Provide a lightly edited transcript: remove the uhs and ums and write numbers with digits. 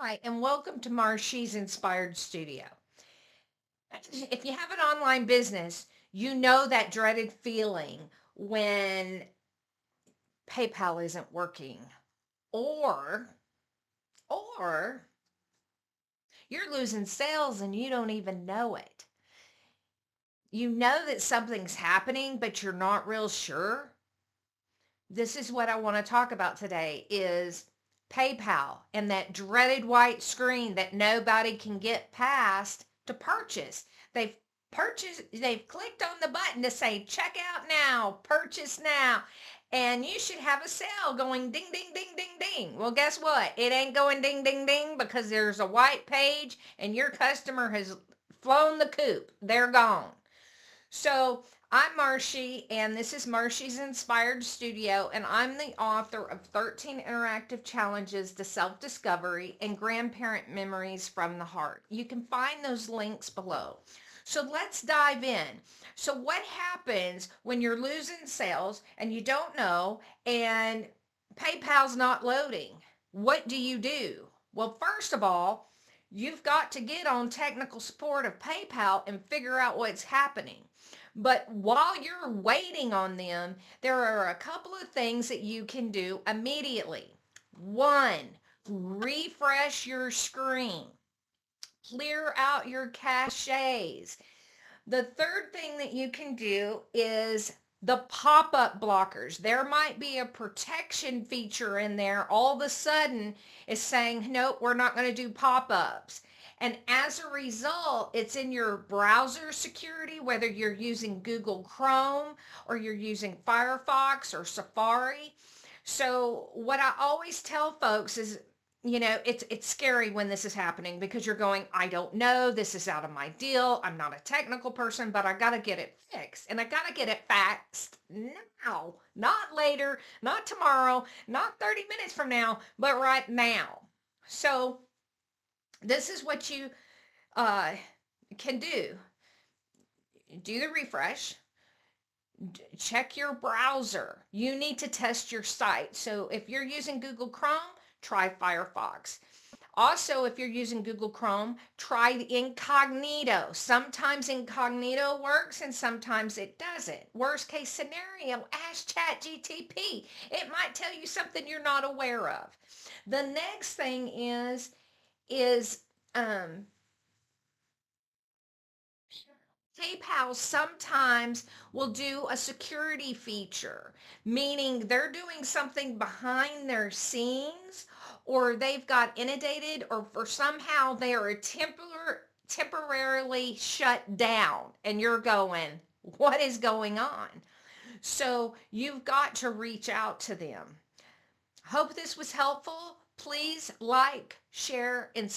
Hi, and welcome to Marshie's Inspired Studio. If you have an online business, you know that dreaded feeling when PayPal isn't working, or or you're losing sales and you don't even know it. You know that something's happening, but you're not real sure. This is what I want to talk about today is PayPal and that dreaded white screen that nobody can get past to purchase. They've they've clicked on the button to say check out now, purchase now, and you should have a sale going ding ding ding ding ding. Well, guess what? It ain't going ding ding ding because there's a white page and your customer has flown the coop. They're gone. So I'm Marshie, and this is Marshie's Inspired Studio, and I'm the author of 13 Interactive Challenges to Self-Discovery and Grandparent Memories from the Heart. You can find those links below. So let's dive in. So what happens when you're losing sales and you don't know and PayPal's not loading? What do you do? Well, first of all, you've got to get on technical support of PayPal and figure out what's happening. But while you're waiting on them, there are a couple of things that you can do immediately. One, refresh your screen, clear out your caches. The third thing that you can do is the pop-up blockers. There might be a protection feature in there all of a sudden is saying, nope, we're not going to do pop-ups. And as a result, it's in your browser security, whether you're using Google Chrome or you're using Firefox or Safari. So what I always tell folks is, it's scary when this is happening because you're going, I don't know, this is out of my deal. I'm not a technical person, but I got to get it fixed. And I got to get it fixed now, not later, not tomorrow, not 30 minutes from now, but right now. So this is what you uh, can do. Do the refresh. Check your browser. You need to test your site. So if you're using Google Chrome, try Firefox. Also, if you're using Google Chrome, try the incognito. Sometimes incognito works and sometimes it doesn't. Worst case scenario, ask ChatGTP. It might tell you something you're not aware of. The next thing is PayPal sometimes will do a security feature, meaning they're doing something behind their scenes, or they've got inundated, or for somehow they are temporarily shut down, and you're going, what is going on? So you've got to reach out to them. Hope this was helpful. Please like, share, and